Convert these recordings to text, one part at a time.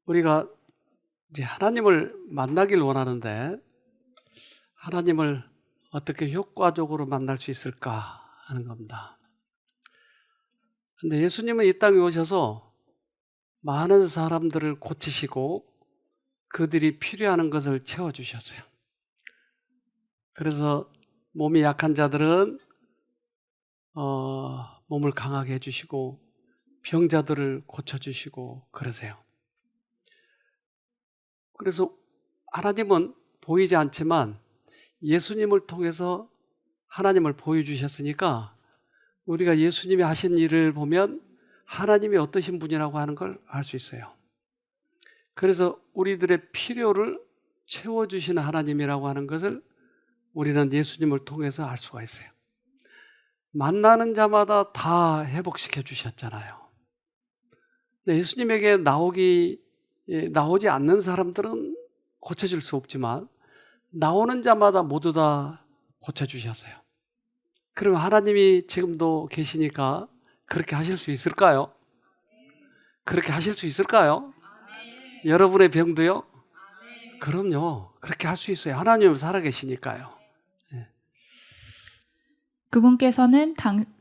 우리가 이제 하나님을 만나길 원하는데 하나님을 어떻게 효과적으로 만날 수 있을까 하는 겁니다. 근데 예수님은 이 땅에 오셔서 많은 사람들을 고치시고 그들이 필요하는 것을 채워주셨어요. 그래서 몸이 약한 자들은 몸을 강하게 해주시고 병자들을 고쳐주시고 그러세요. 그래서 하나님은 보이지 않지만 예수님을 통해서 하나님을 보여주셨으니까 우리가 예수님이 하신 일을 보면 하나님이 어떠신 분이라고 하는 걸 알 수 있어요. 그래서 우리들의 필요를 채워주시는 하나님이라고 하는 것을 우리는 예수님을 통해서 알 수가 있어요. 만나는 자마다 다 회복시켜 주셨잖아요. 예수님에게 나오지 않는 사람들은 고쳐질 수 없지만 나오는 자마다 모두 다 고쳐주셨어요. 그럼 하나님이 지금도 계시니까 그렇게 하실 수 있을까요? 그렇게 하실 수 있을까요? 여러분의 병도요? 그럼요. 그렇게 할 수 있어요. 하나님은 살아계시니까요. 그분께서는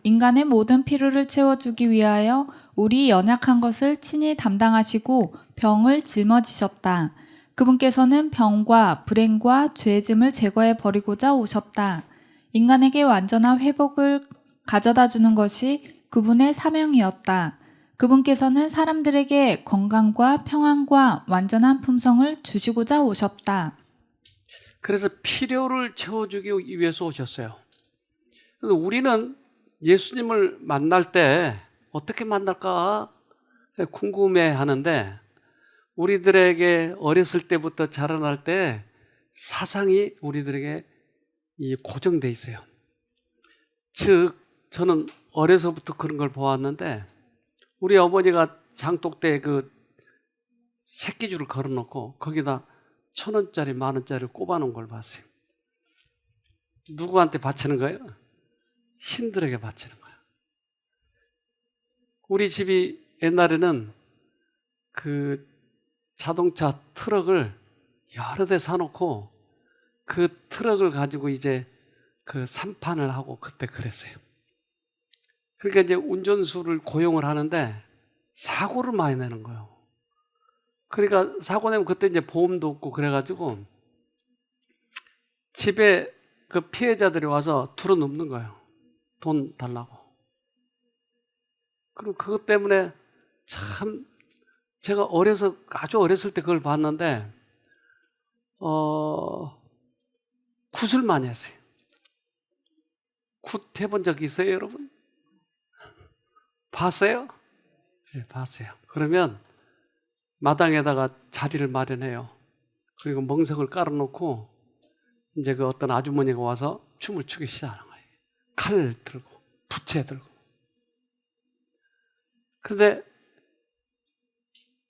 인간의 모든 필요를 채워주기 위하여 우리 연약한 것을 친히 담당하시고 병을 짊어지셨다. 그분께서는 병과 불행과 죄짐을 제거해 버리고자 오셨다. 인간에게 완전한 회복을 가져다 주는 것이 그분의 사명이었다. 그분께서는 사람들에게 건강과 평안과 완전한 품성을 주시고자 오셨다. 그래서 필요를 채워주기 위해서 오셨어요. 그래서 우리는 예수님을 만날 때 어떻게 만날까 궁금해 하는데 우리들에게 어렸을 때부터 자라날 때 사상이 우리들에게 고정돼 있어요. 즉 저는 어려서부터 그런 걸 보았는데 우리 어머니가 장독대에 그 새끼줄을 걸어놓고 거기다 1,000원짜리 10,000원짜리를 꼽아놓은 걸 봤어요. 누구한테 바치는 거예요? 신들에게 바치는 거예요. 우리 집이 옛날에는 그 자동차 트럭을 여러 대 사놓고 그 트럭을 가지고 이제 그 삼판을 하고 그때 그랬어요. 그러니까 이제 운전수를 고용을 하는데 사고를 많이 내는 거예요. 그러니까 사고 내면 그때 이제 보험도 없고 그래가지고 집에 그 피해자들이 와서 들어눕는 거예요. 돈 달라고. 그럼 그것 때문에 참 제가 아주 어렸을 때 그걸 봤는데 굿을 많이 했어요. 굿 해본 적 있어요, 여러분? 봤어요? 네, 봤어요. 그러면 마당에다가 자리를 마련해요. 그리고 멍석을 깔아놓고 이제 그 어떤 아주머니가 와서 춤을 추기 시작하는 거예요. 칼 들고 부채 들고. 그런데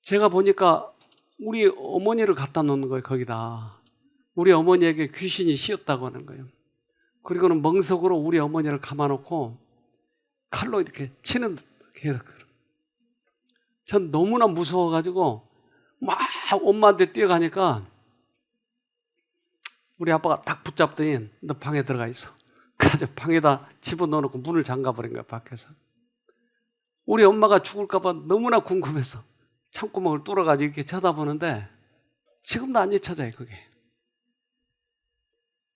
제가 보니까 우리 어머니를 갖다 놓는 거예요, 거기다. 우리 어머니에게 귀신이 씌었다고 하는 거예요. 그리고는 멍석으로 우리 어머니를 감아놓고 칼로 이렇게 치는 듯. 전 너무나 무서워가지고 막 엄마한테 뛰어가니까 우리 아빠가 딱 붙잡더니 너 방에 들어가 있어. 그래서 방에다 집어넣어놓고 문을 잠가버린 거야, 밖에서. 우리 엄마가 죽을까봐 너무나 궁금해서 창구멍을 뚫어가지고 이렇게 쳐다보는데 지금도 안 잊혀져요, 그게.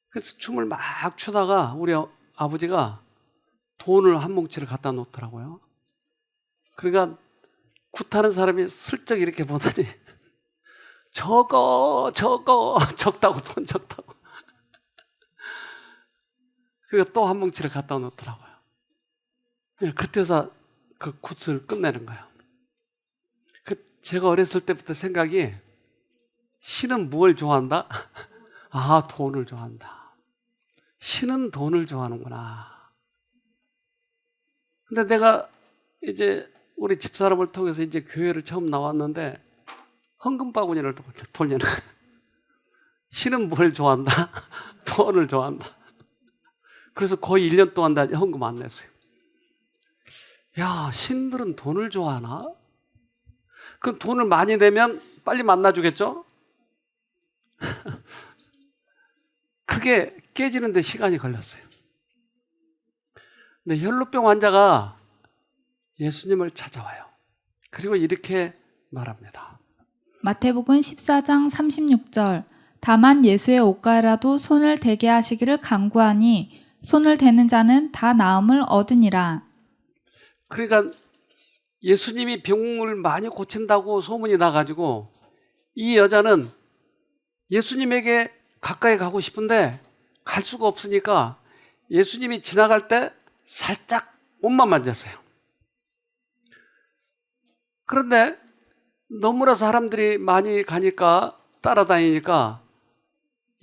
그래서 춤을 막 추다가 우리 아버지가 돈을 한 뭉치를 갖다 놓더라고요. 그러니까 굿하는 사람이 슬쩍 이렇게 보더니 적다고 돈 적다고. 그리고 또 한 뭉치를 갖다 놓더라고요. 그때서 그 굿을 끝내는 거예요. 제가 어렸을 때부터 생각이 신은 뭘 좋아한다? 아, 돈을 좋아한다. 신은 돈을 좋아하는구나. 근데 내가 이제 우리 집사람을 통해서 이제 교회를 처음 나왔는데 헌금 바구니를 돌리는 거예요. 신은 뭘 좋아한다? 돈을 좋아한다. 그래서 거의 1년 동안 다 헌금 안 냈어요. 야, 신들은 돈을 좋아하나? 그럼 돈을 많이 내면 빨리 만나주겠죠? 그게 깨지는데 시간이 걸렸어요. 근데 혈루병 환자가 예수님을 찾아와요. 그리고 이렇게 말합니다. 마태복음 14장 36절. 다만 예수의 옷가에라도 손을 대게 하시기를 간구하니 손을 대는 자는 다 나음을 얻으니라. 그러니까 예수님이 병을 많이 고친다고 소문이 나가지고 이 여자는 예수님에게 가까이 가고 싶은데 갈 수가 없으니까 예수님이 지나갈 때 살짝 옷만 만졌어요. 그런데 너무나 사람들이 많이 가니까 따라다니니까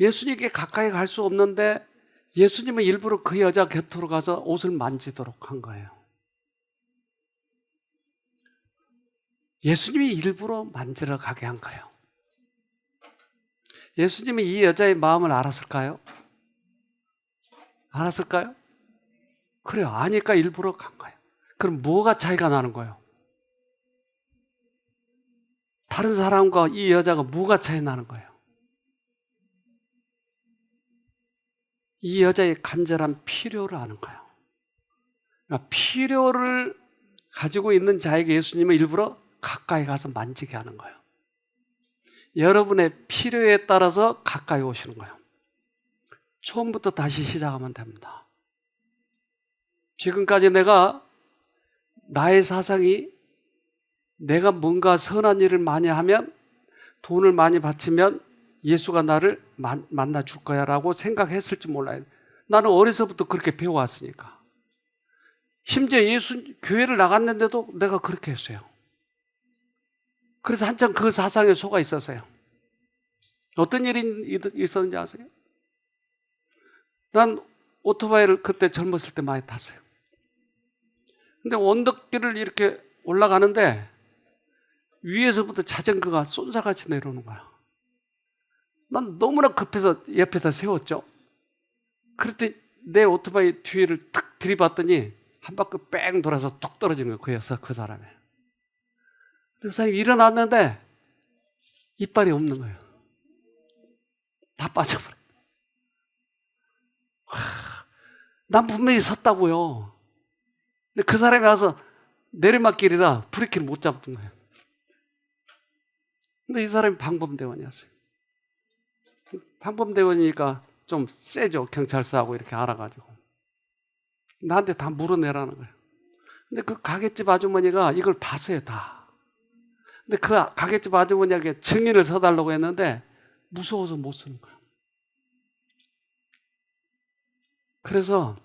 예수님께 가까이 갈 수 없는데 예수님은 일부러 그 여자 곁으로 가서 옷을 만지도록 한 거예요. 예수님이 일부러 만지러 가게 한 거예요. 예수님이 이 여자의 마음을 알았을까요? 알았을까요? 그래요. 아니까 일부러 간 거예요. 그럼 뭐가 차이가 나는 거예요? 다른 사람과 이 여자가 뭐가 차이 나는 거예요? 이 여자의 간절한 필요를 아는 거예요. 그러니까 필요를 가지고 있는 자에게 예수님은 일부러 가까이 가서 만지게 하는 거예요. 여러분의 필요에 따라서 가까이 오시는 거예요. 처음부터 다시 시작하면 됩니다. 지금까지 내가 나의 사상이 내가 뭔가 선한 일을 많이 하면 돈을 많이 바치면 예수가 나를 만나 줄 거야 라고 생각했을지 몰라요. 나는 어려서부터 그렇게 배워왔으니까. 심지어 교회를 나갔는데도 내가 그렇게 했어요. 그래서 한참 그 사상에 속아 있었어요. 어떤 일이 있었는지 아세요? 난 오토바이를 그때 젊었을 때 많이 탔어요. 근데 언덕길을 이렇게 올라가는데 위에서부터 자전거가 쏜살같이 내려오는 거야. 난 너무나 급해서 옆에다 세웠죠. 그랬더니 내 오토바이 뒤를 탁 들이봤더니 한 바퀴 뺑 돌아서 뚝 떨어지는 거예요. 그 사람이. 그 사람이 일어났는데 이빨이 없는 거예요. 다 빠져버려. 난 분명히 섰다고요. 근데 그 사람이 와서 내리막길이라 브레이크를 못 잡던 거예요. 근데 이 사람이 방범대원이었어요. 방범대원이니까 좀 세죠. 경찰서하고 이렇게 알아가지고. 나한테 다 물어내라는 거예요. 근데 그 가게집 아주머니가 이걸 봤어요, 다. 근데 그 가게집 아주머니에게 증인을 서달라고 했는데 무서워서 못 쓰는 거예요. 그래서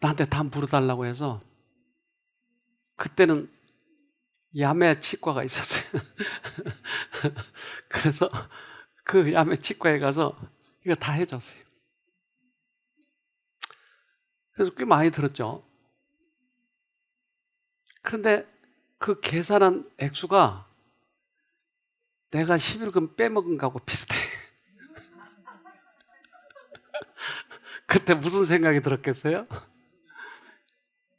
나한테 다 물어달라고 해서 그때는 야매 치과가 있었어요. 그래서 그 야매 치과에 가서 이거 다 해줬어요. 그래서 꽤 많이 들었죠. 그런데 그 계산한 액수가 내가 11금 빼먹은 거하고 비슷해. 그때 무슨 생각이 들었겠어요?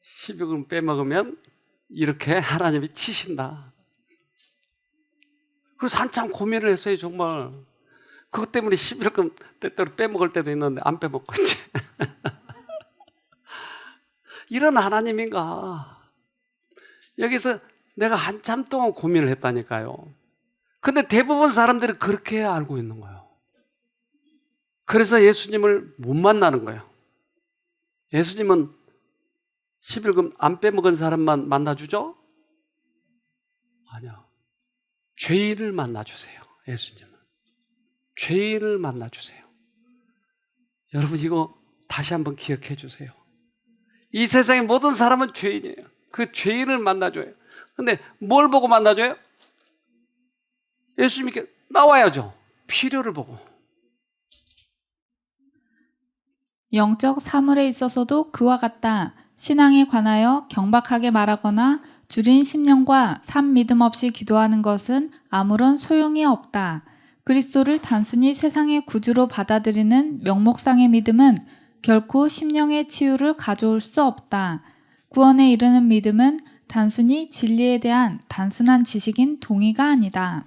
12금 빼먹으면 이렇게 하나님이 치신다. 그래서 한참 고민을 했어요, 정말. 그것 때문에 11금 때때로 빼먹을 때도 있는데 안 빼먹고 있지. 이런 하나님인가. 여기서 내가 한참 동안 고민을 했다니까요. 근데 대부분 사람들이 그렇게 알고 있는 거예요. 그래서 예수님을 못 만나는 거예요. 예수님은 11금 안 빼먹은 사람만 만나주죠? 아니요. 죄인을 만나주세요. 예수님은. 죄인을 만나주세요. 여러분 이거 다시 한번 기억해 주세요. 이 세상의 모든 사람은 죄인이에요. 그 죄인을 만나줘요. 근데 뭘 보고 만나줘요? 예수님께 나와야죠. 필요를 보고. 영적 사물에 있어서도 그와 같다. 신앙에 관하여 경박하게 말하거나 줄인 심령과 산 믿음 없이 기도하는 것은 아무런 소용이 없다. 그리스도를 단순히 세상의 구주로 받아들이는 명목상의 믿음은 결코 심령의 치유를 가져올 수 없다. 구원에 이르는 믿음은 단순히 진리에 대한 단순한 지식인 동의가 아니다.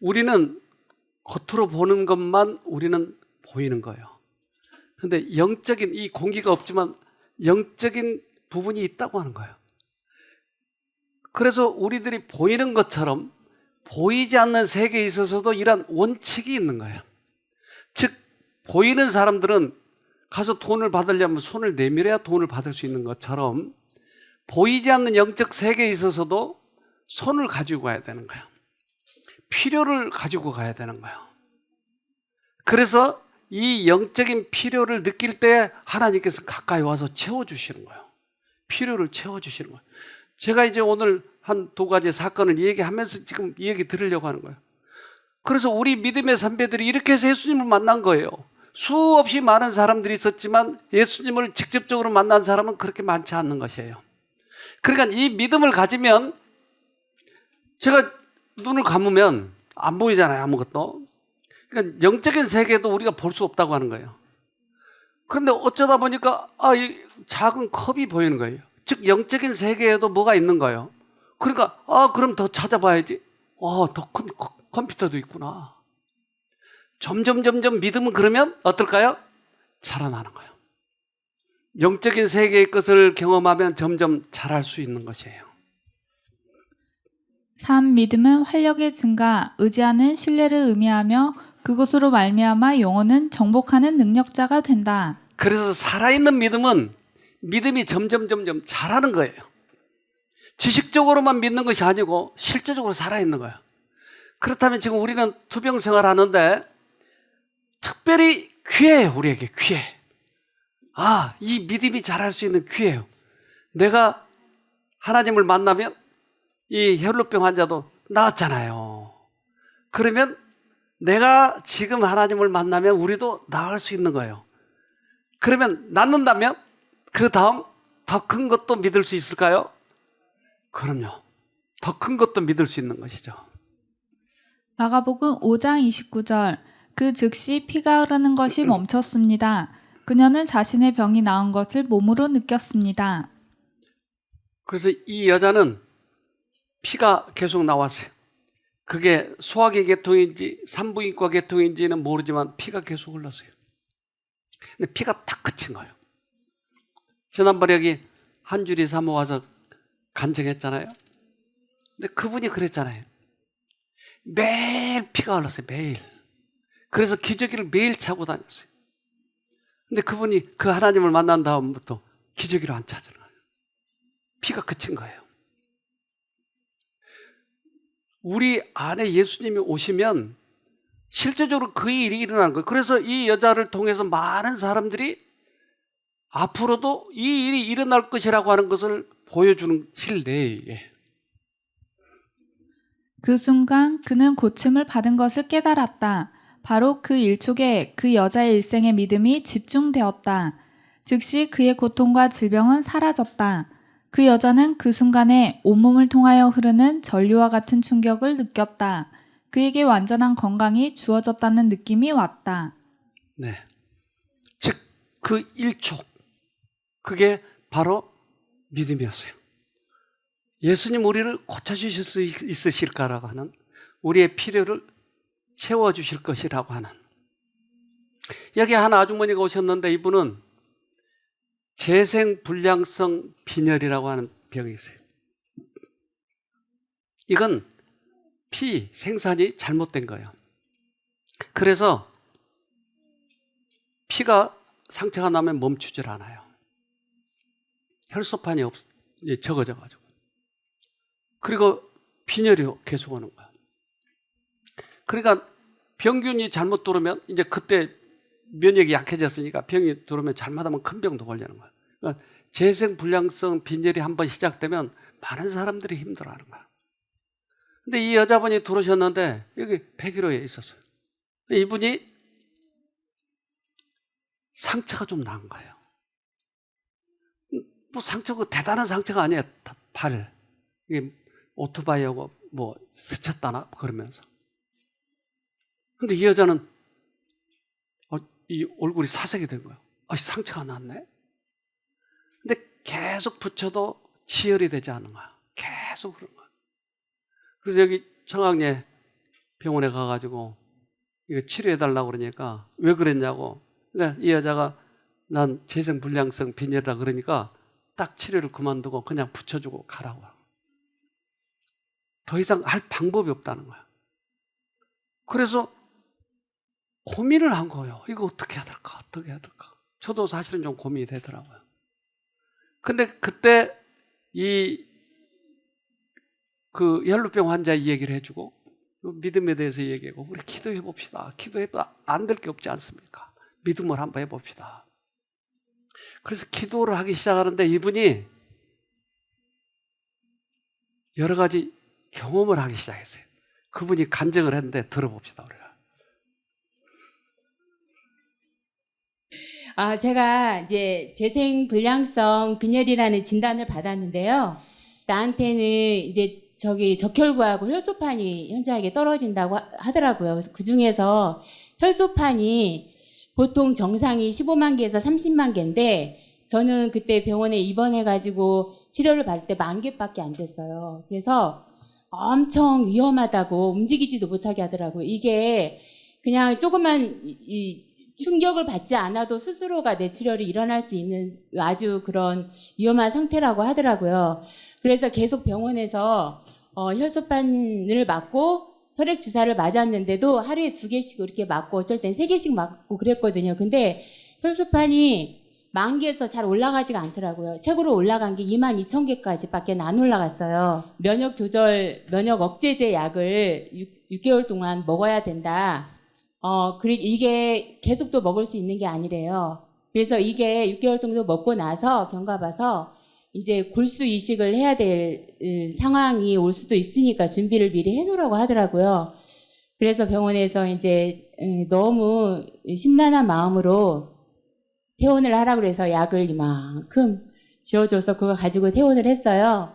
우리는 겉으로 보는 것만 우리는 보이는 거예요. 근데 영적인, 이 공기가 없지만 영적인 부분이 있다고 하는 거예요. 그래서 우리들이 보이는 것처럼 보이지 않는 세계에 있어서도 이런 원칙이 있는 거예요. 즉, 보이는 사람들은 가서 돈을 받으려면 손을 내밀어야 돈을 받을 수 있는 것처럼 보이지 않는 영적 세계에 있어서도 손을 가지고 가야 되는 거예요. 필요를 가지고 가야 되는 거예요. 그래서 이 영적인 필요를 느낄 때 하나님께서 가까이 와서 채워주시는 거예요. 필요를 채워주시는 거예요. 제가 이제 오늘 한 두 가지 사건을 얘기하면서 지금 이 얘기 들으려고 하는 거예요. 그래서 우리 믿음의 선배들이 이렇게 해서 예수님을 만난 거예요. 수없이 많은 사람들이 있었지만 예수님을 직접적으로 만난 사람은 그렇게 많지 않는 것이에요. 그러니까 이 믿음을 가지면 제가 눈을 감으면 안 보이잖아요, 아무것도. 그러니까 영적인 세계도 우리가 볼 수 없다고 하는 거예요. 그런데 어쩌다 보니까 이 작은 컵이 보이는 거예요. 즉 영적인 세계에도 뭐가 있는 거예요. 그러니까 그럼 더 찾아봐야지. 더 큰 컴퓨터도 있구나. 점점 믿음은 그러면 어떨까요? 자라나는 거예요. 영적인 세계의 것을 경험하면 점점 자랄 수 있는 것이에요. 3. 믿음은 활력의 증가, 의지하는 신뢰를 의미하며 그것으로 말미암아 영혼은 정복하는 능력자가 된다. 그래서 살아있는 믿음이 점점 자라는 거예요. 지식적으로만 믿는 것이 아니고 실제적으로 살아있는 거예요. 그렇다면 지금 우리는 투병 생활하는데 특별히 귀해요. 우리에게 귀해. 이 믿음이 자랄 수 있는 귀해요. 내가 하나님을 만나면 이 혈루병 환자도 나았잖아요. 그러면 내가 지금 하나님을 만나면 우리도 나을 수 있는 거예요. 그러면 낫는다면 그 다음 더 큰 것도 믿을 수 있을까요? 그럼요. 더 큰 것도 믿을 수 있는 것이죠. 마가복음 5장 29절 그 즉시 피가 흐르는 것이 멈췄습니다. 그녀는 자신의 병이 나은 것을 몸으로 느꼈습니다. 그래서 이 여자는 피가 계속 나왔어요. 그게 소화기 계통인지 산부인과 계통인지는 모르지만 피가 계속 흘렀어요. 근데 피가 딱 그친 거예요. 지난번에 여기 한주리 사모 와서 간증했잖아요. 근데 그분이 그랬잖아요. 매일 피가 흘렀어요. 매일. 그래서 기저귀를 매일 차고 다녔어요. 근데 그분이 그 하나님을 만난 다음부터 기저귀를 안 차잖아요. 피가 그친 거예요. 우리 안에 예수님이 오시면 실제적으로 그 일이 일어나는 거예요. 그래서 이 여자를 통해서 많은 사람들이 앞으로도 이 일이 일어날 것이라고 하는 것을 보여주는 실내에. 그 순간 그는 고침을 받은 것을 깨달았다. 바로 그 일촉에 그 여자의 일생의 믿음이 집중되었다. 즉시 그의 고통과 질병은 사라졌다. 그 여자는 그 순간에 온몸을 통하여 흐르는 전류와 같은 충격을 느꼈다. 그에게 완전한 건강이 주어졌다는 느낌이 왔다. 네. 즉, 그 일촉. 그게 바로 믿음이었어요. 예수님 우리를 고쳐주실 수 있으실까라고 하는, 우리의 필요를 채워주실 것이라고 하는. 여기 한 아주머니가 오셨는데 이분은 재생불량성 빈혈이라고 하는 병이 있어요. 이건 피 생산이 잘못된 거예요. 그래서 피가 상처가 나면 멈추질 않아요. 혈소판이 적어져가지고. 그리고 빈혈이 계속 오는 거야. 그러니까 병균이 잘못 들어오면 이제 그때 면역이 약해졌으니까 병이 들어오면 잘못하면 큰 병도 걸리는 거야. 그러니까 재생불량성 빈혈이 한번 시작되면 많은 사람들이 힘들어하는 거야. 근데 이 여자분이 들어오셨는데 여기 101호에 있었어요. 이분이 상처가 좀 난 거예요. 뭐 상처가 대단한 상처가 아니에요. 발. 이게 오토바이하고 뭐 스쳤다나 그러면서. 근데 이 여자는 이 얼굴이 사색이 된 거예요. 상처가 났네. 근데 계속 붙여도 지혈이 되지 않는 거야. 계속 그런 거야. 그래서 여기 청학리 병원에 가가지고 이거 치료해달라고 그러니까 왜 그랬냐고. 그러니까 이 여자가 난 재생불량성 빈혈이라 그러니까 딱 치료를 그만두고 그냥 붙여주고 가라고. 더 이상 할 방법이 없다는 거야. 그래서 고민을 한 거예요. 이거 어떻게 해야 될까? 어떻게 해야 될까? 저도 사실은 좀 고민이 되더라고요. 근데 그때 그 혈루병 환자 얘기를 해주고 믿음에 대해서 얘기하고 우리 기도해 봅시다. 기도해봐. 안 될 게 없지 않습니까? 믿음을 한번 해봅시다. 그래서 기도를 하기 시작하는데 이분이 여러 가지 경험을 하기 시작했어요. 그분이 간증을 했는데 들어봅시다. 우리가. 제가 이제 재생불량성 빈혈이라는 진단을 받았는데요. 나한테는 이제 적혈구하고 혈소판이 현저하게 떨어진다고 하더라고요. 그래서 그 중에서 혈소판이 보통 정상이 15만 개에서 30만 개인데 저는 그때 병원에 입원해가지고 치료를 받을 때 1만 개밖에 안 됐어요. 그래서 엄청 위험하다고 움직이지도 못하게 하더라고요. 이게 그냥 조그만 충격을 받지 않아도 스스로가 뇌출혈이 일어날 수 있는 아주 그런 위험한 상태라고 하더라고요. 그래서 계속 병원에서 혈소판을 맞고 혈액 주사를 맞았는데도 하루에 2개씩 이렇게 맞고 어쩔 땐 3개씩 맞고 그랬거든요. 근데 혈소판이 1만 개에서 잘 올라가지가 않더라고요. 최고로 올라간 게 22,000개까지 밖에 안 올라갔어요. 면역 억제제 약을 6개월 동안 먹어야 된다. 이게 계속 또 먹을 수 있는 게 아니래요. 그래서 이게 6개월 정도 먹고 나서 경과봐서 이제 골수 이식을 해야 될 상황이 올 수도 있으니까 준비를 미리 해놓으라고 하더라고요. 그래서 병원에서 이제 너무 심란한 마음으로 퇴원을 하라고 그래서 약을 이만큼 지어줘서 그걸 가지고 퇴원을 했어요.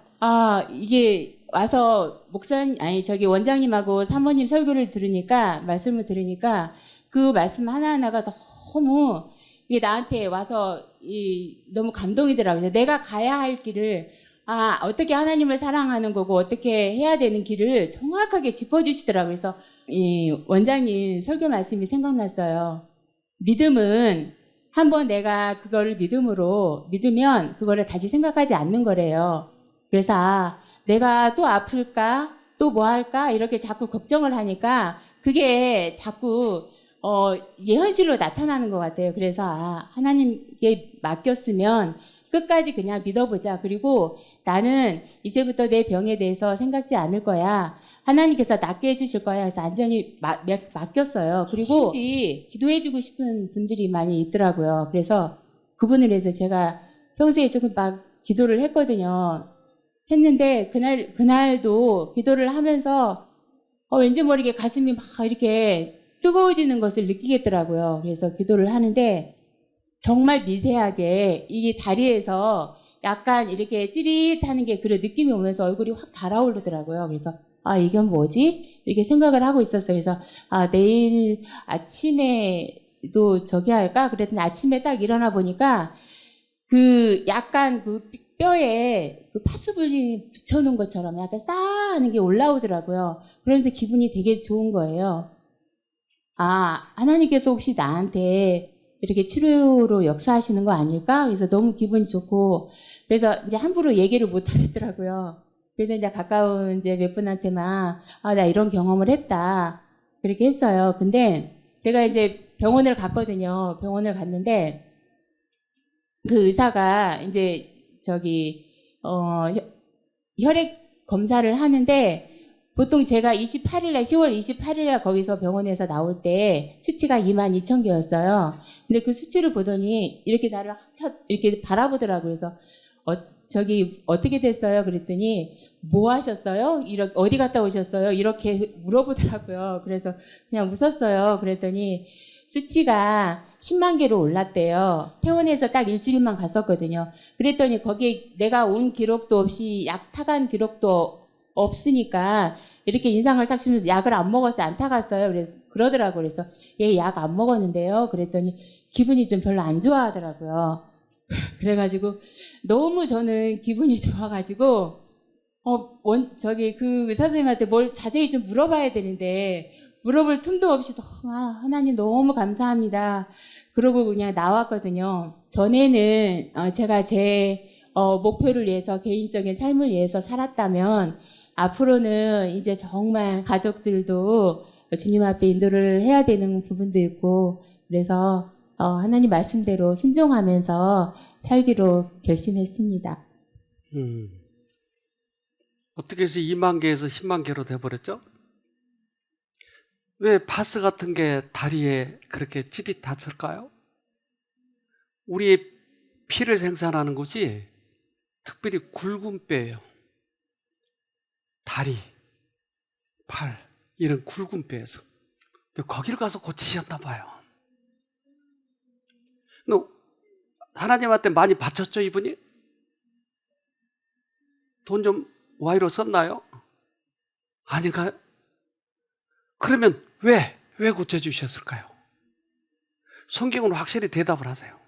이게 와서 원장님하고 사모님 설교를 말씀을 들으니까 그 말씀 하나하나가 너무 이게 나한테 와서 너무 감동이더라고요. 그래서 내가 가야 할 길을 어떻게 하나님을 사랑하는 거고 어떻게 해야 되는 길을 정확하게 짚어주시더라고요. 그래서 이 원장님 설교 말씀이 생각났어요. 믿음은 한번 내가 그거를 믿으면 그거를 다시 생각하지 않는 거래요. 그래서 내가 또 아플까? 또 뭐 할까? 이렇게 자꾸 걱정을 하니까 그게 자꾸 이게 현실로 나타나는 것 같아요. 그래서 하나님께 맡겼으면 끝까지 그냥 믿어보자. 그리고 나는 이제부터 내 병에 대해서 생각지 않을 거야. 하나님께서 낫게 해주실 거야. 그래서 완전히 맡겼어요. 그리고 기도해주고 싶은 분들이 많이 있더라고요. 그래서 그분을 위해서 제가 평소에 조금 막 기도를 했는데 그날도 기도를 하면서 왠지 모르게 가슴이 막 이렇게 뜨거워지는 것을 느끼겠더라고요. 그래서 기도를 하는데 정말 미세하게 이 다리에서 약간 이렇게 찌릿하는 게 그런 느낌이 오면서 얼굴이 확 달아오르더라고요. 그래서 이건 뭐지? 이렇게 생각을 하고 있었어요. 그래서 내일 아침에도 저기 할까? 그랬더니 아침에 딱 일어나 보니까 약간 뼈에 파수분이 붙여놓은 것처럼 약간 싸하는 게 올라오더라고요. 그러면서 기분이 되게 좋은 거예요. 하나님께서 혹시 나한테 이렇게 치료로 역사하시는 거 아닐까? 그래서 너무 기분이 좋고, 그래서 이제 함부로 얘기를 못 하겠더라고요. 그래서 이제 가까운 몇 분한테만, 나 이런 경험을 했다. 그렇게 했어요. 근데 제가 이제 병원을 갔거든요. 병원을 갔는데, 그 의사가 이제 혈액 검사를 하는데, 보통 제가 10월 28일날 거기서 병원에서 나올 때 수치가 22,000개였어요. 근데 그 수치를 보더니 이렇게 나를 이렇게 바라보더라고요. 그래서 어떻게 됐어요? 그랬더니 뭐 하셨어요? 어디 갔다 오셨어요? 이렇게 물어보더라고요. 그래서 그냥 웃었어요. 그랬더니 수치가 10만 개로 올랐대요. 퇴원해서 딱 일주일만 갔었거든요. 그랬더니 거기에 내가 온 기록도 없이 약 타간 기록도 없으니까 이렇게 인상을 딱 주면서 약을 안 먹었어요. 안 타갔어요. 그러더라고요. 그래서 약 안 먹었는데요. 그랬더니 기분이 좀 별로 안 좋아하더라고요. 그래가지고 너무 저는 기분이 좋아가지고 그 의사 선생님한테 뭘 자세히 좀 물어봐야 되는데 물어볼 틈도 없이 하나님 너무 감사합니다. 그러고 그냥 나왔거든요. 전에는 제가 제 목표를 위해서 개인적인 삶을 위해서 살았다면 앞으로는 이제 정말 가족들도 주님 앞에 인도를 해야 되는 부분도 있고 그래서 하나님 말씀대로 순종하면서 살기로 결심했습니다. 어떻게 해서 2만 개에서 10만 개로 돼버렸죠? 왜 파스 같은 게 다리에 그렇게 찌릿 닿을까요? 우리의 피를 생산하는 곳이 특별히 굵은 뼈예요. 다리, 팔 이런 굵은 뼈에서 거기를 가서 고치셨나 봐요. 하나님한테 많이 바쳤죠, 이분이? 돈 좀 와이로 썼나요? 아닌가요? 그러면 왜 고쳐주셨을까요? 성경은 확실히 대답을 하세요.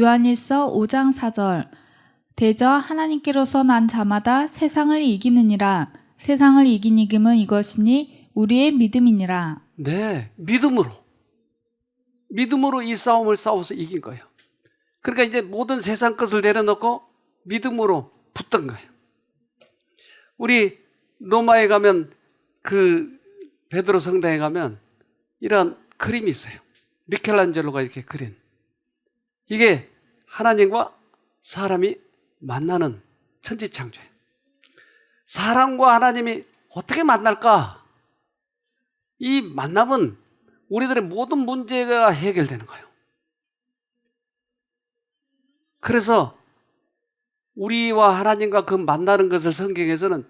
요한일서 5장 4절 대저 하나님께로서 난 자마다 세상을 이기느니라. 세상을 이긴 이김은 이것이니 우리의 믿음이니라. 네, 믿음으로 이 싸움을 싸워서 이긴 거예요. 그러니까 이제 모든 세상 것을 내려놓고 믿음으로 붙던 거예요. 우리 로마에 가면 그 베드로 성당에 가면 이런 그림이 있어요. 미켈란젤로가 이렇게 그린. 이게 하나님과 사람이 만나는 천지창조예요. 사람과 하나님이 어떻게 만날까? 이 만남은 우리들의 모든 문제가 해결되는 거예요. 그래서 우리와 하나님과 그 만나는 것을 성경에서는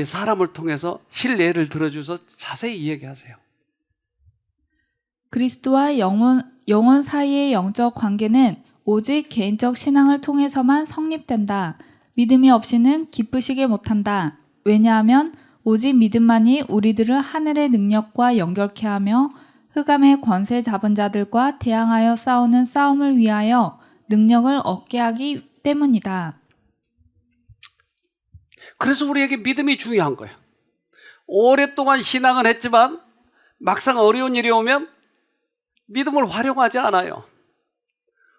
사람을 통해서 실례를 들어줘서 자세히 이야기하세요. 그리스도와 영혼 사이의 영적 관계는 오직 개인적 신앙을 통해서만 성립된다. 믿음이 없이는 기쁘시게 못한다. 왜냐하면 오직 믿음만이 우리들을 하늘의 능력과 연결케 하며 흑암의 권세 잡은 자들과 대항하여 싸우는 싸움을 위하여 능력을 얻게 하기 때문이다. 그래서 우리에게 믿음이 중요한 거예요. 오랫동안 신앙을 했지만 막상 어려운 일이 오면 믿음을 활용하지 않아요.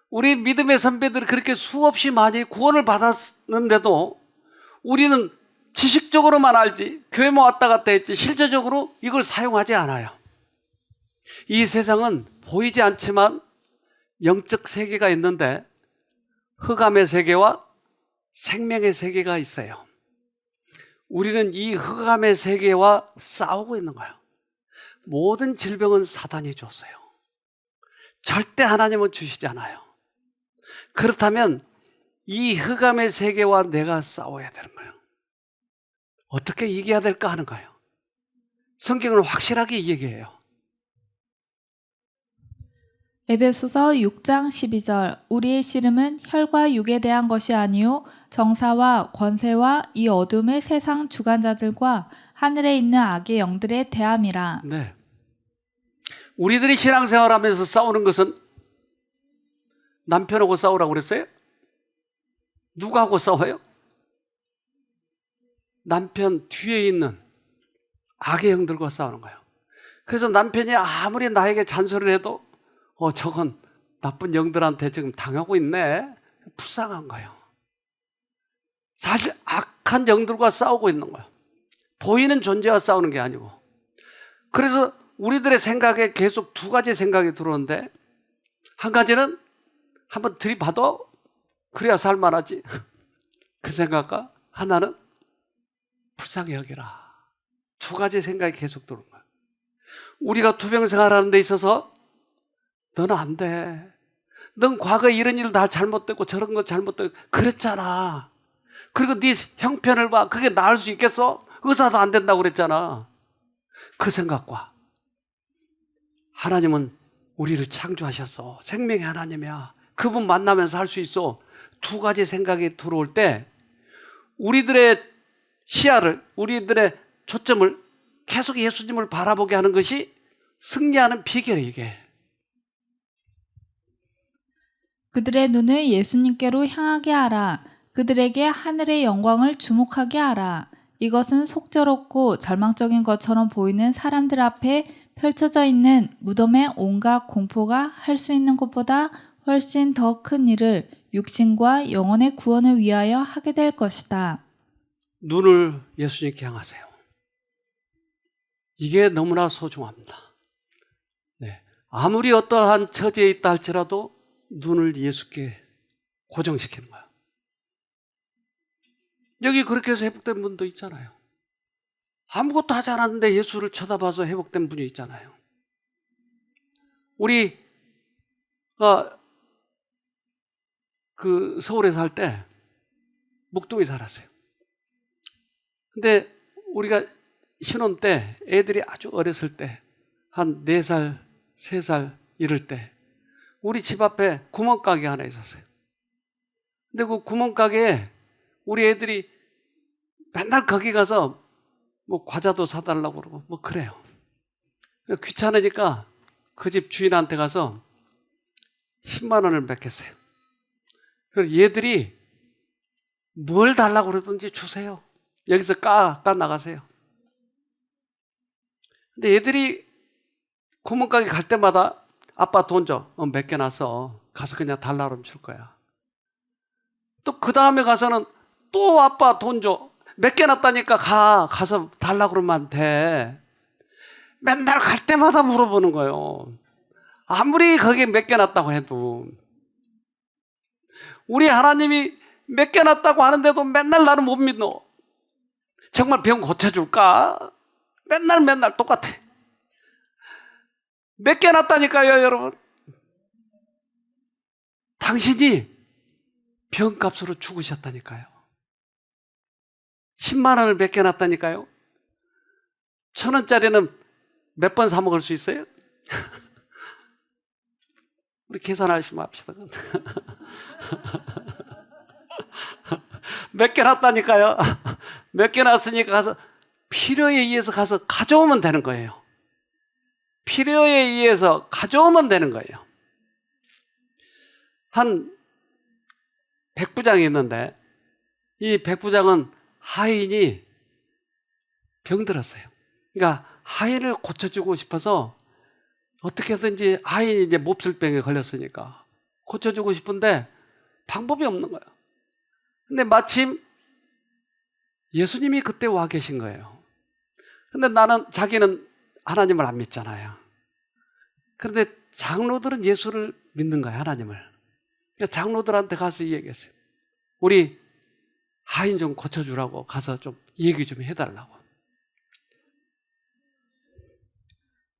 우리 믿음의 선배들이 그렇게 수없이 많이 구원을 받았는데도 우리는 지식적으로만 알지 교회 왔다 갔다 했지 실제적으로 이걸 사용하지 않아요. 이 세상은 보이지 않지만 영적 세계가 있는데 흑암의 세계와 생명의 세계가 있어요. 우리는 이 흑암의 세계와 싸우고 있는 거예요. 모든 질병은 사단이 줬어요. 절대 하나님은 주시지 않아요. 그렇다면 이 흑암의 세계와 내가 싸워야 되는 거예요. 어떻게 이겨야 될까 하는 거예요. 성경은 확실하게 얘기해요. 에베소서 6장 12절 우리의 씨름은 혈과 육에 대한 것이 아니요 정사와 권세와 이 어둠의 세상 주관자들과 하늘에 있는 악의 영들에 대함이라. 네. 우리들이 신앙생활하면서 싸우는 것은 남편하고 싸우라고 그랬어요? 누구하고 싸워요? 남편 뒤에 있는 악의 영들과 싸우는 거예요. 그래서 남편이 아무리 나에게 잔소리를 해도 저건 나쁜 영들한테 지금 당하고 있네. 불쌍한 거예요. 사실 악한 영들과 싸우고 있는 거예요. 보이는 존재와 싸우는 게 아니고. 그래서 우리들의 생각에 계속 두 가지 생각이 들어오는데 한 가지는 한번 들이봐도 그래야 살만하지. 그 생각과 하나는 불쌍히 여기라. 두 가지 생각이 계속 들어오는 거예요. 우리가 투병생활하는 데 있어서 너는 안 돼. 넌 과거에 이런 일 다 잘못됐고 저런 거 잘못됐고 그랬잖아. 그리고 네 형편을 봐. 그게 나을 수 있겠어? 의사도 안 된다고 그랬잖아. 그 생각과 하나님은 우리를 창조하셨어. 생명의 하나님이야. 그분 만나면서 할 수 있어. 두 가지 생각이 들어올 때 우리들의 시야를, 우리들의 초점을 계속 예수님을 바라보게 하는 것이 승리하는 비결이에요, 이게. 그들의 눈을 예수님께로 향하게 하라. 그들에게 하늘의 영광을 주목하게 하라. 이것은 속절없고 절망적인 것처럼 보이는 사람들 앞에 펼쳐져 있는 무덤의 온갖 공포가 할 수 있는 것보다 훨씬 더 큰 일을 육신과 영혼의 구원을 위하여 하게 될 것이다. 눈을 예수님께 향하세요. 이게 너무나 소중합니다. 네. 아무리 어떠한 처지에 있다 할지라도 눈을 예수께 고정시키는 거예요. 여기 그렇게 해서 회복된 분도 있잖아요. 아무것도 하지 않았는데 예수를 쳐다봐서 회복된 분이 있잖아요. 우리가 그 서울에 살 때 묵둥이 살았어요. 근데 우리가 신혼 때 애들이 아주 어렸을 때 한 4살, 3살 이럴 때 우리 집 앞에 구멍가게 하나 있었어요. 근데 그 구멍가게에 우리 애들이 맨날 거기 가서 뭐 과자도 사달라고 그러고 뭐 그래요. 귀찮으니까 그 집 주인한테 가서 10만 원을 맡겼어요. 그래서 얘들이 뭘 달라고 그러든지 주세요. 여기서 까 나가세요. 근데 얘들이 구멍가게 갈 때마다 아빠 돈 줘. 몇 개 놨어. 가서 그냥 달라 그러면 줄 거야. 또 그 다음에 가서는 또 아빠 돈 줘. 몇 개 놨다니까 가서 달라 그러면 돼. 맨날 갈 때마다 물어보는 거예요. 아무리 거기에 몇 개 놨다고 해도. 우리 하나님이 몇 개 놨다고 하는데도 맨날 나를 못 믿어. 정말 병 고쳐줄까? 맨날 똑같아. 몇 개 놨다니까요, 여러분. 당신이 병값으로 죽으셨다니까요. 10만 원을 몇 개 놨다니까요. 1,000원짜리는 몇 번 사 먹을 수 있어요? 우리 계산하시면 합시다. 몇 개 놨다니까요. 몇 개 놨으니까 가서 필요에 의해서 가서 가져오면 되는 거예요. 필요에 의해서 가져오면 되는 거예요. 한 백부장이 있는데 이 백부장은 하인이 병들었어요. 그러니까 하인을 고쳐주고 싶어서 어떻게 해서든지 하인이 이제 몹쓸병에 걸렸으니까 고쳐주고 싶은데 방법이 없는 거예요. 근데 마침 예수님이 그때 와 계신 거예요. 근데 자기는 하나님을 안 믿잖아요. 그런데 장로들은 예수를 믿는 거예요, 하나님을. 그러니까 장로들한테 가서 이 얘기했어요. 우리 하인 좀 고쳐주라고 가서 좀 얘기 좀 해달라고.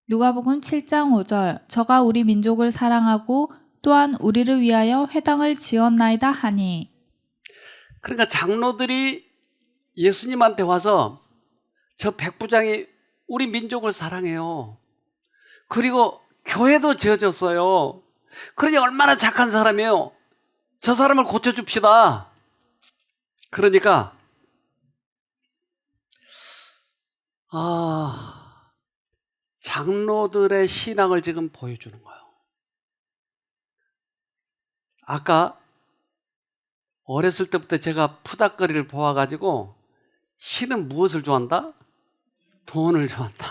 누가복음 7장 5절 저가 우리 민족을 사랑하고 또한 우리를 위하여 회당을 지었나이다 하니. 그러니까 장로들이 예수님한테 와서 저 백부장이 우리 민족을 사랑해요. 그리고 교회도 지어줬어요. 그러니 얼마나 착한 사람이에요. 저 사람을 고쳐줍시다. 그러니까 장로들의 신앙을 지금 보여주는 거예요. 아까 어렸을 때부터 제가 푸닥거리를 보아가지고 신은 무엇을 좋아한다? 돈을 좋아한다.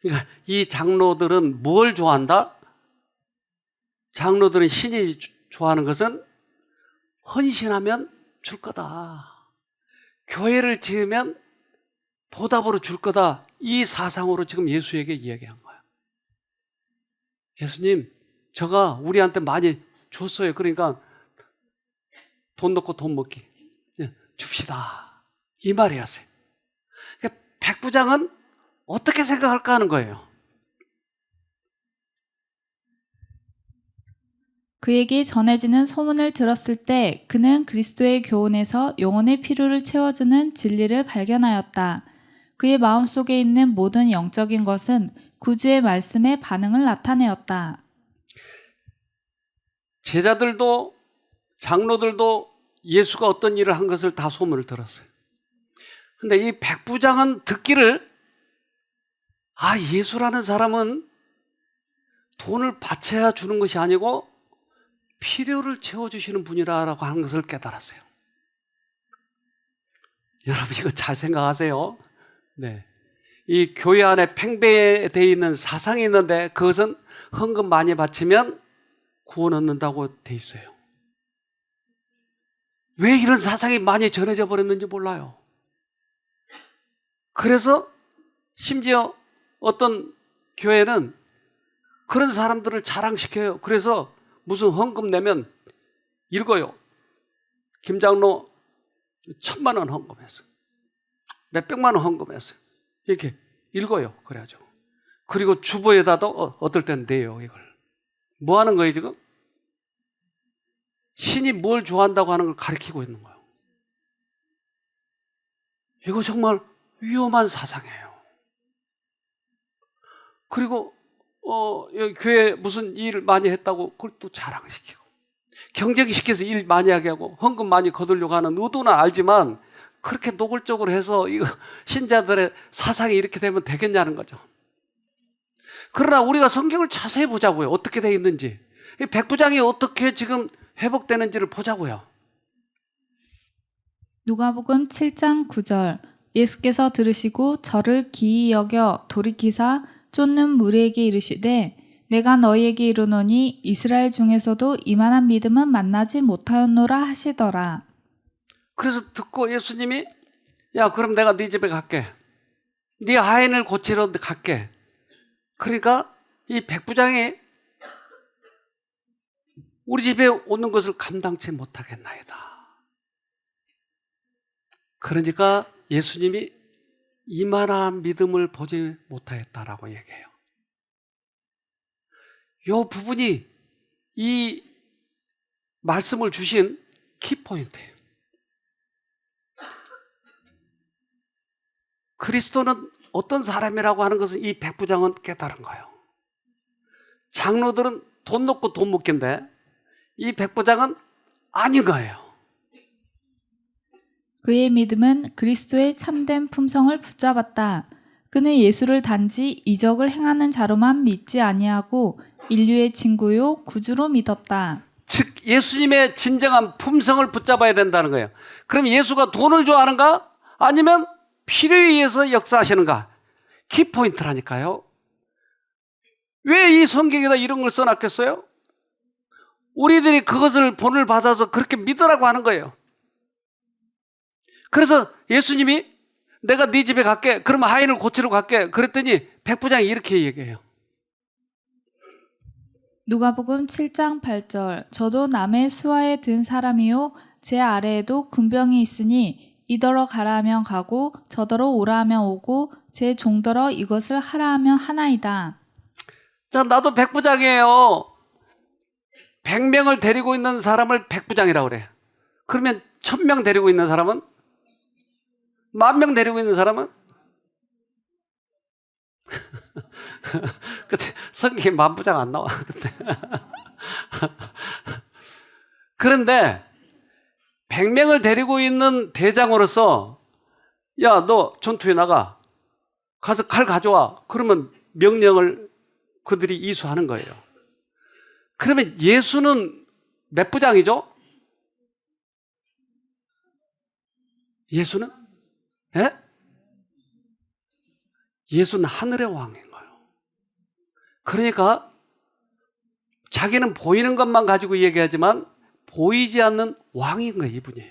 그러니까 이 장로들은 뭘 좋아한다? 장로들은 신이 좋아하는 것은 헌신하면 줄 거다. 교회를 지으면 보답으로 줄 거다. 이 사상으로 지금 예수에게 이야기한 거야. 예수님, 저가 우리한테 많이 줬어요. 그러니까 돈 넣고 돈 먹기. 줍시다. 이 말이었어요. 그러니까 백부장은 어떻게 생각할까 하는 거예요. 그에게 전해지는 소문을 들었을 때 그는 그리스도의 교훈에서 영혼의 필요를 채워주는 진리를 발견하였다. 그의 마음속에 있는 모든 영적인 것은 구주의 말씀의 반응을 나타내었다. 제자들도 장로들도 예수가 어떤 일을 한 것을 다 소문을 들었어요. 근데 이 백부장은 듣기를 예수라는 사람은 돈을 바쳐야 주는 것이 아니고 필요를 채워주시는 분이라고 하는 것을 깨달았어요. 여러분 이거 잘 생각하세요. 네. 이 교회 안에 팽배되어 있는 사상이 있는데 그것은 헌금 많이 바치면 구원 얻는다고 돼 있어요. 왜 이런 사상이 많이 전해져 버렸는지 몰라요. 그래서 심지어 어떤 교회는 그런 사람들을 자랑시켜요. 그래서 무슨 헌금 내면 읽어요. 김 장로 1,000만 원 헌금했어요. 몇백만 원 헌금했어요. 이렇게 읽어요. 그래가지고. 그리고 주보에다도 어떨 땐 내요, 이걸. 뭐 하는 거예요, 지금? 신이 뭘 좋아한다고 하는 걸 가르치고 있는 거예요. 이거 정말 위험한 사상이에요. 그리고 여기 교회 무슨 일 많이 했다고 그걸 또 자랑시키고 경쟁시켜서 일 많이 하게 하고 헌금 많이 거두려고 하는 의도는 알지만 그렇게 노골적으로 해서 이거 신자들의 사상이 이렇게 되면 되겠냐는 거죠. 그러나 우리가 성경을 자세히 보자고요. 어떻게 되어 있는지. 이 백부장이 어떻게 지금 회복되는지를 보자고요. 누가복음 7장 9절 예수께서 들으시고 저를 기이 여겨 돌이키사 쫓는 무리에게 이르시되 내가 너희에게 이르노니 이스라엘 중에서도 이만한 믿음은 만나지 못하였노라 하시더라. 그래서 듣고 예수님이 야 그럼 내가 네 집에 갈게. 네 하인을 고치러 갈게. 그러니까 이 백부장이 우리 집에 오는 것을 감당치 못하겠나이다. 그러니까 예수님이 이만한 믿음을 보지 못하였다라고 얘기해요. 이 부분이 이 말씀을 주신 키포인트예요. 그리스도는 어떤 사람이라고 하는 것은 이 백부장은 깨달은 거예요. 장로들은 돈 놓고 돈 먹긴데 이 백부장은 아닌 거예요. 그의 믿음은 그리스도의 참된 품성을 붙잡았다. 그는 예수를 단지 이적을 행하는 자로만 믿지 아니하고 인류의 친구요 구주로 믿었다. 즉 예수님의 진정한 품성을 붙잡아야 된다는 거예요. 그럼 예수가 돈을 좋아하는가? 아니면 필요에 의해서 역사하시는가? 키포인트라니까요. 왜 이 성경에다 이런 걸 써놨겠어요? 우리들이 그것을 본을 받아서 그렇게 믿으라고 하는 거예요. 그래서 예수님이 내가 네 집에 갈게. 그러면 하인을 고치러 갈게. 그랬더니 백부장이 이렇게 얘기해요. 누가복음 7장 8절 저도 남의 수하에 든 사람이요 제 아래에도 군병이 있으니 이더러 가라 하면 가고 저더러 오라 하면 오고 제 종더러 이것을 하라 하면 하나이다. 자, 나도 백부장이에요. 100명을 데리고 있는 사람을 백부장이라고 그래. 그러면 1000명 데리고 있는 사람은? 10,000명 데리고 있는 사람은? 그때 성경에 만부장 안 나와. 그때. 그런데 100명을 데리고 있는 대장으로서 야, 너 전투에 나가. 가서 칼 가져와. 그러면 명령을 그들이 이수하는 거예요. 그러면 예수는 몇 부장이죠? 예수는? 예? 예수는 하늘의 왕인 거예요. 그러니까 자기는 보이는 것만 가지고 얘기하지만 보이지 않는 왕인 거예요, 이분이.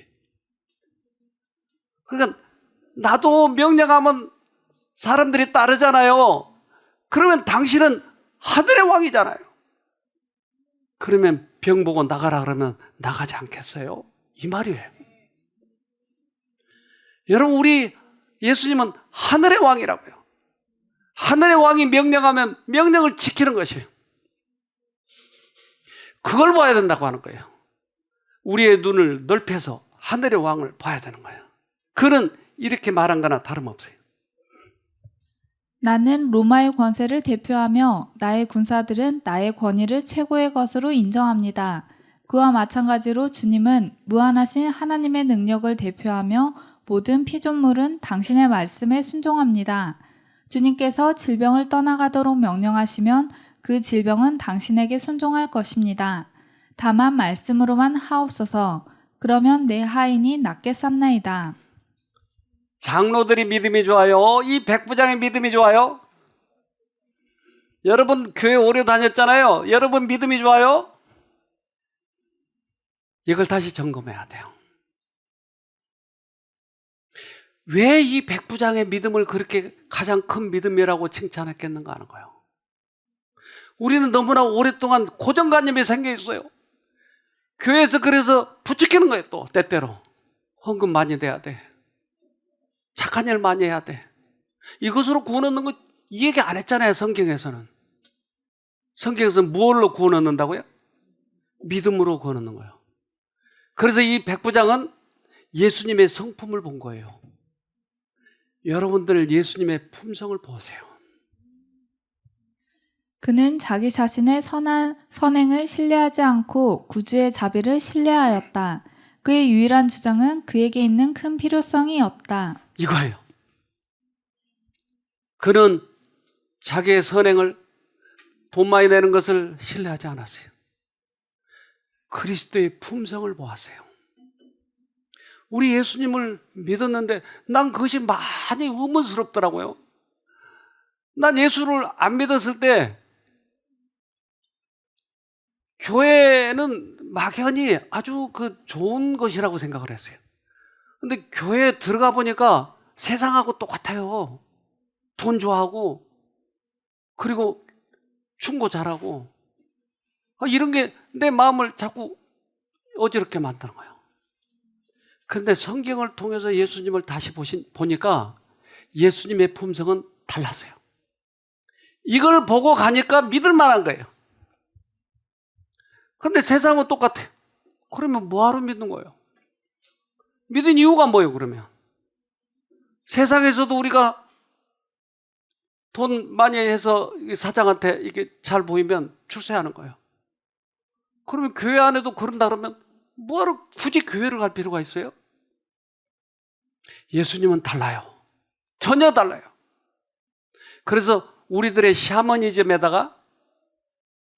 그러니까 나도 명령하면 사람들이 따르잖아요. 그러면 당신은 하늘의 왕이잖아요. 그러면 병 보고 나가라 그러면 나가지 않겠어요? 이 말이에요. 여러분, 우리 예수님은 하늘의 왕이라고요. 하늘의 왕이 명령하면 명령을 지키는 것이에요. 그걸 봐야 된다고 하는 거예요. 우리의 눈을 넓혀서 하늘의 왕을 봐야 되는 거예요. 그는 이렇게 말한 거나 다름없어요. 나는 로마의 권세를 대표하며 나의 군사들은 나의 권위를 최고의 것으로 인정합니다. 그와 마찬가지로 주님은 무한하신 하나님의 능력을 대표하며 모든 피조물은 당신의 말씀에 순종합니다. 주님께서 질병을 떠나가도록 명령하시면 그 질병은 당신에게 순종할 것입니다. 다만 말씀으로만 하옵소서. 그러면 내 하인이 낫게 삼나이다. 장로들이 믿음이 좋아요? 이 백부장의 믿음이 좋아요? 여러분 교회 오래 다녔잖아요. 여러분 믿음이 좋아요? 이걸 다시 점검해야 돼요. 왜 이 백부장의 믿음을 그렇게 가장 큰 믿음이라고 칭찬했겠는가 하는 거예요. 우리는 너무나 오랫동안 고정관념이 생겨 있어요. 교회에서 그래서 부추기는 거예요. 또 때때로 헌금 많이 내야 돼, 착한 일 많이 해야 돼. 이것으로 구원 얻는 거 이 얘기 안 했잖아요. 성경에서는. 성경에서는 무엇로 구원 얻는다고요? 믿음으로 구원 얻는 거예요. 그래서 이 백부장은 예수님의 성품을 본 거예요. 여러분들 예수님의 품성을 보세요. 그는 자기 자신의 선행을 신뢰하지 않고 구주의 자비를 신뢰하였다. 그의 유일한 주장은 그에게 있는 큰 필요성이었다. 이거예요. 그는 자기의 선행을, 돈 많이 내는 것을 신뢰하지 않았어요. 그리스도의 품성을 보았어요. 우리 예수님을 믿었는데 난 그것이 많이 의문스럽더라고요. 난 예수를 안 믿었을 때 교회는 막연히 아주 좋은 것이라고 생각을 했어요. 근데 교회에 들어가 보니까 세상하고 똑같아요. 돈 좋아하고, 그리고 충고 잘하고, 이런 게 내 마음을 자꾸 어지럽게 만드는 거예요. 그런데 성경을 통해서 예수님을 다시 보니까 예수님의 품성은 달랐어요. 이걸 보고 가니까 믿을 만한 거예요. 그런데 세상은 똑같아요. 그러면 뭐하러 믿는 거예요? 믿은 이유가 뭐예요, 그러면? 세상에서도 우리가 돈 많이 해서 사장한테 이게 잘 보이면 출세하는 거예요. 그러면 교회 안에도 그런다 그러면 뭐하러 굳이 교회를 갈 필요가 있어요? 예수님은 달라요. 전혀 달라요. 그래서 우리들의 샤머니즘에다가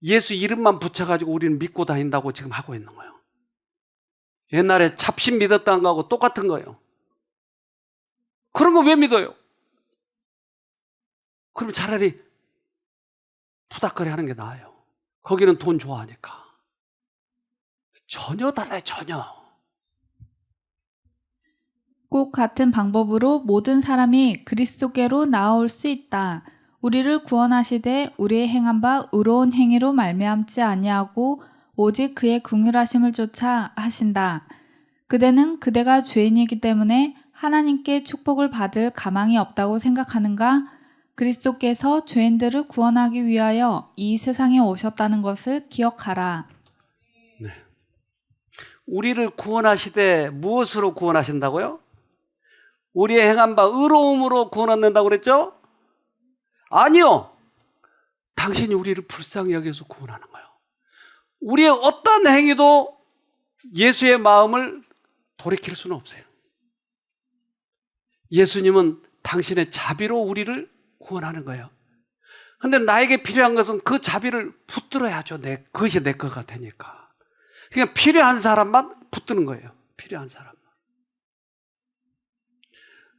예수 이름만 붙여가지고 우리는 믿고 다닌다고 지금 하고 있는 거예요. 옛날에 잡신 믿었다는 거하고 똑같은 거예요. 그런 거 왜 믿어요? 그럼 차라리 푸닥거리 하는 게 나아요. 거기는 돈 좋아하니까. 전혀 달라요, 전혀. 꼭 같은 방법으로 모든 사람이 그리스도께로 나아올 수 있다. 우리를 구원하시되 우리의 행한 바 의로운 행위로 말미암지 아니하고 오직 그의 긍휼하심을 쫓아 하신다. 그대는 그대가 죄인이기 때문에 하나님께 축복을 받을 가망이 없다고 생각하는가? 그리스도께서 죄인들을 구원하기 위하여 이 세상에 오셨다는 것을 기억하라. 네. 우리를 구원하시되 무엇으로 구원하신다고요? 우리의 행한 바 의로움으로 구원 얻는다고 그랬죠? 아니요. 당신이 우리를 불쌍히 여겨서 구원하는 거예요. 우리의 어떤 행위도 예수의 마음을 돌이킬 수는 없어요. 예수님은 당신의 자비로 우리를 구원하는 거예요. 그런데 나에게 필요한 것은 그 자비를 붙들어야죠. 그것이 내 거가 되니까. 그러니까 필요한 사람만 붙드는 거예요. 필요한 사람만.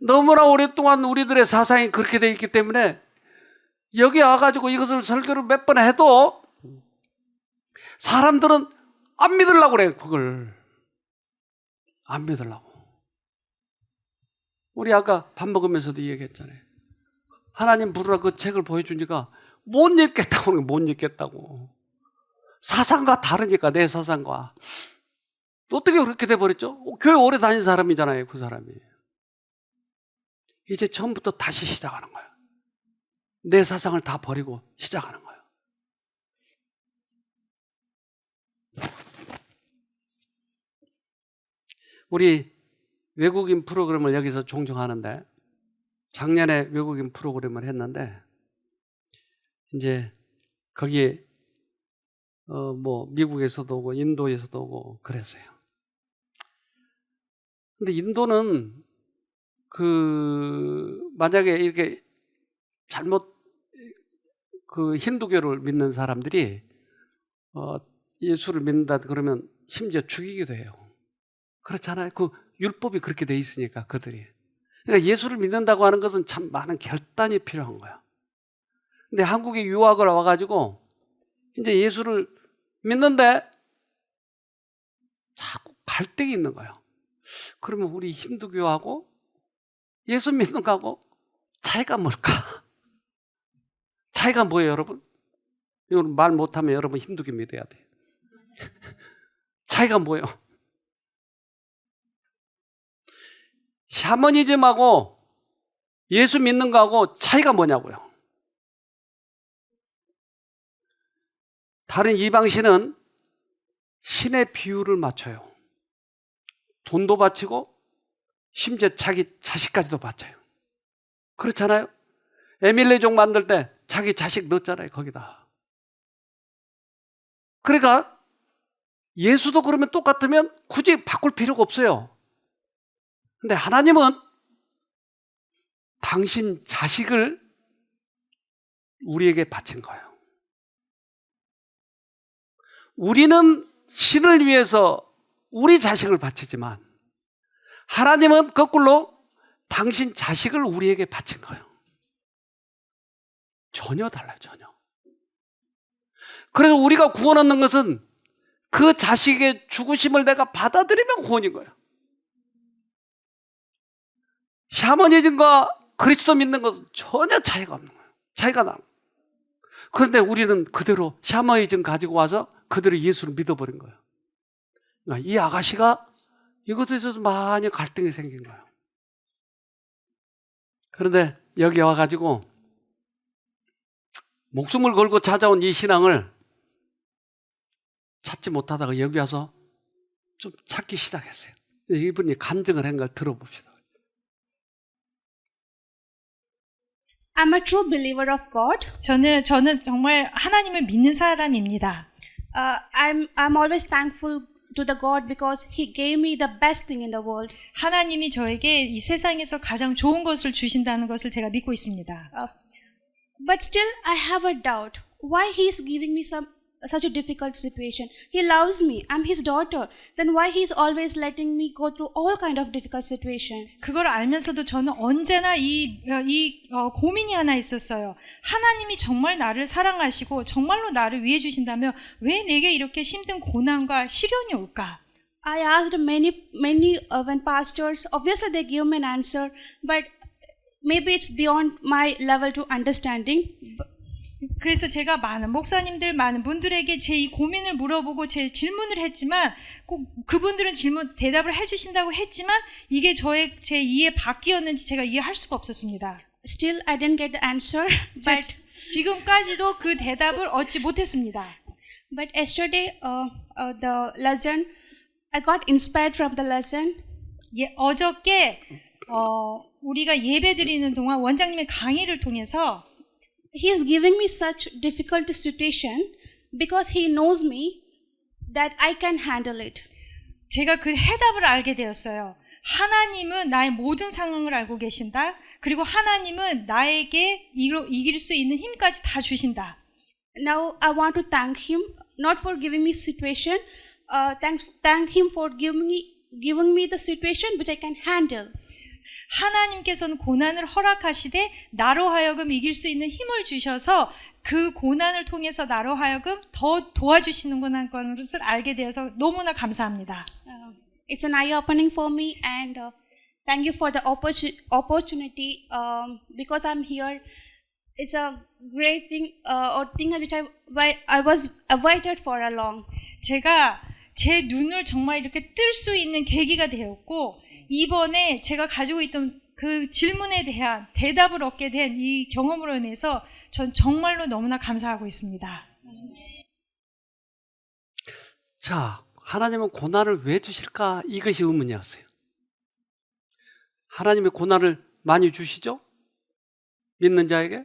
너무나 오랫동안 우리들의 사상이 그렇게 돼 있기 때문에 여기 와가지고 이것을 설교를 몇 번 해도 사람들은 안 믿으려고 그래요. 그걸 안 믿으려고. 우리 아까 밥 먹으면서도 얘기했잖아요. 하나님 부르라 그 책을 보여주니까 못 읽겠다고 그러는 거예요. 못 읽겠다고. 사상과 다르니까, 내 사상과. 어떻게 그렇게 돼버렸죠? 교회 오래 다닌 사람이잖아요, 그 사람이. 이제 처음부터 다시 시작하는 거예요. 내 사상을 다 버리고 시작하는 거예요. 우리 외국인 프로그램을 여기서 종종 하는데, 작년에 외국인 프로그램을 했는데, 이제 거기에 미국에서도 오고 인도에서도 오고 그랬어요. 근데 인도는 만약에 이렇게 잘못 힌두교를 믿는 사람들이 예수를 믿는다 그러면 심지어 죽이기도 해요. 그렇잖아요. 그 율법이 그렇게 돼 있으니까 그들이. 그러니까 예수를 믿는다고 하는 것은 참 많은 결단이 필요한 거야. 근데 한국에 유학을 와가지고 이제 예수를 믿는데 자꾸 갈등이 있는 거예요. 그러면 우리 힌두교하고 예수 믿는 거하고 차이가 뭘까? 차이가 뭐예요, 여러분? 이건 말 못하면 여러분 힌두교 믿어야 돼요. 차이가 뭐예요? 샤머니즘하고 예수 믿는 거하고 차이가 뭐냐고요? 다른 이방신은 신의 비유를 맞춰요. 돈도 바치고 심지어 자기 자식까지도 바쳐요. 그렇잖아요? 에밀레종 만들 때 자기 자식 넣었잖아요, 거기다. 그러니까 예수도 그러면 똑같으면 굳이 바꿀 필요가 없어요. 근데 하나님은 당신 자식을 우리에게 바친 거예요. 우리는 신을 위해서 우리 자식을 바치지만 하나님은 거꾸로 당신 자식을 우리에게 바친 거예요. 전혀 달라요, 전혀. 그래서 우리가 구원 얻는 것은 그 자식의 죽으심을 내가 받아들이면 구원인 거예요. 샤머니즘과 그리스도 믿는 것은 전혀 차이가 없는 거예요. 차이가 나요. 그런데 우리는 그대로 샤머니즘 가지고 와서 그대로 예수를 믿어버린 거예요. 그러니까 이 아가씨가 이것에 있어서 많이 갈등이 생긴 거예요. 그런데 여기 와가지고 목숨을 걸고 찾아온 이 신앙을 찾지 못하다가 여기 와서 좀 찾기 시작했어요. 이분이 간증을 한 걸 들어봅시다. I'm a true believer of God. 저는 정말 하나님을 믿는 사람입니다. I'm always thankful to the God because He gave me the best thing in the world. 하나님이 저에게 이 세상에서 가장 좋은 것을 주신다는 것을 제가 믿고 있습니다. But still, I have a doubt. Why He is giving me such a difficult situation? He loves me. I'm His daughter. Then why He is always letting me go through all kind of difficult situation? 그걸 알면서도 저는 언제나 고민이 하나 있었어요. 하나님이 정말 나를 사랑하시고 정말로 나를 위해 주신다면 왜 내게 이렇게 힘든 고난과 시련이 올까? I asked many when pastors, obviously they give me an answer, but maybe it's beyond my level to understanding. 그래서 제가 많은 분들에게 제 이 고민을 물어보고 제 질문을 했지만 꼭 그분들은 대답을 해주신다고 했지만 이게 제 이해 밖이었는지 제가 이해할 수가 없었습니다. Still, I didn't get the answer. But 지금까지도 그 대답을 얻지 못했습니다. But yesterday, the lesson, I got inspired from the lesson. 어저께 우리가 예배 드리는 동안 원장님의 강의를 통해서 He is giving me such difficult situation because He knows me that I can handle it. 제가 그 해답을 알게 되었어요. 하나님은 나의 모든 상황을 알고 계신다. 그리고 하나님은 나에게 이길 수 있는 힘까지 다 주신다. Now I want to thank Him not for giving me situation. Thank Him for giving me the situation which I can handle. 하나님께서는 고난을 허락하시되 나로 하여금 이길 수 있는 힘을 주셔서 그 고난을 통해서 나로 하여금 더 도와주시는구나 하는 것을 알게 되어서 너무나 감사합니다. It's an eye-opening for me, and thank you for the opportunity because I'm here. It's a great thing, or thing which I was avoided for a long. 제가 제 눈을 정말 이렇게 뜰 수 있는 계기가 되었고 이번에 제가 가지고 있던 그 질문에 대한 대답을 얻게 된 이 경험으로 인해서 전 정말로 너무나 감사하고 있습니다. 자, 하나님은 고난을 왜 주실까? 이것이 의문이었어요. 하나님의 고난을 많이 주시죠? 믿는 자에게?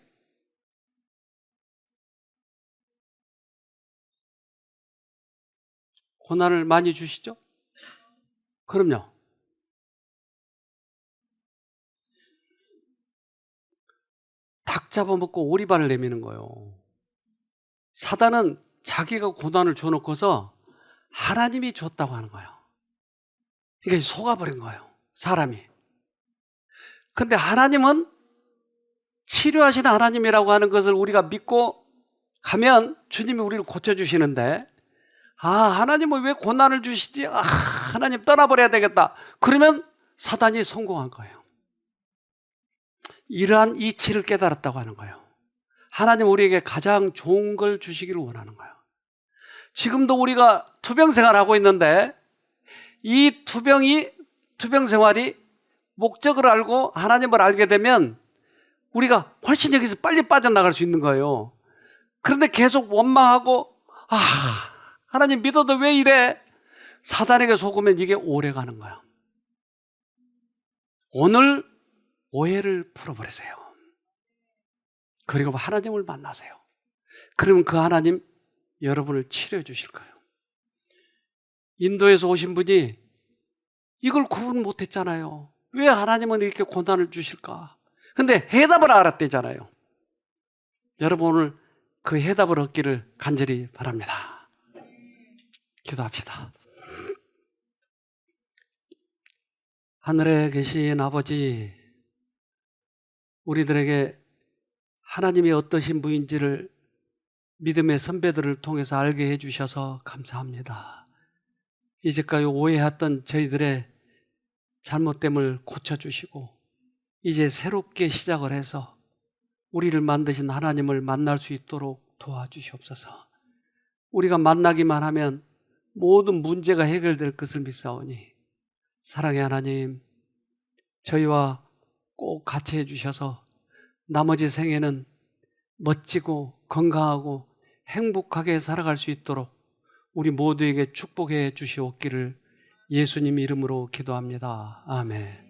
고난을 많이 주시죠? 그럼요. 닭 잡아먹고 오리발을 내미는 거예요. 사단은 자기가 고난을 줘놓고서 하나님이 줬다고 하는 거예요. 이게 속아버린 거예요, 사람이. 근데 하나님은 치료하시는 하나님이라고 하는 것을 우리가 믿고 가면 주님이 우리를 고쳐주시는데, 하나님은 왜 고난을 주시지? 하나님 떠나버려야 되겠다. 그러면 사단이 성공한 거예요. 이러한 이치를 깨달았다고 하는 거예요. 하나님 우리에게 가장 좋은 걸 주시기를 원하는 거예요. 지금도 우리가 투병 생활하고 있는데 이 투병 생활이 목적을 알고 하나님을 알게 되면 우리가 훨씬 여기서 빨리 빠져나갈 수 있는 거예요. 그런데 계속 원망하고 하나님 믿어도 왜 이래? 사단에게 속으면 이게 오래 가는 거예요. 오늘 오해를 풀어버리세요. 그리고 하나님을 만나세요. 그러면 그 하나님 여러분을 치료해 주실 거예요. 인도에서 오신 분이 이걸 구분 못했잖아요. 왜 하나님은 이렇게 고난을 주실까? 근데 해답을 알았대잖아요. 여러분 오늘 그 해답을 얻기를 간절히 바랍니다. 기도합시다. 하늘에 계신 아버지, 우리들에게 하나님이 어떠신 분인지를 믿음의 선배들을 통해서 알게 해주셔서 감사합니다. 이제까지 오해했던 저희들의 잘못됨을 고쳐주시고 이제 새롭게 시작을 해서 우리를 만드신 하나님을 만날 수 있도록 도와주시옵소서. 우리가 만나기만 하면 모든 문제가 해결될 것을 믿사오니 사랑의 하나님, 저희와 꼭 같이 해주셔서 나머지 생애는 멋지고 건강하고 행복하게 살아갈 수 있도록 우리 모두에게 축복해 주시옵기를 예수님 이름으로 기도합니다. 아멘.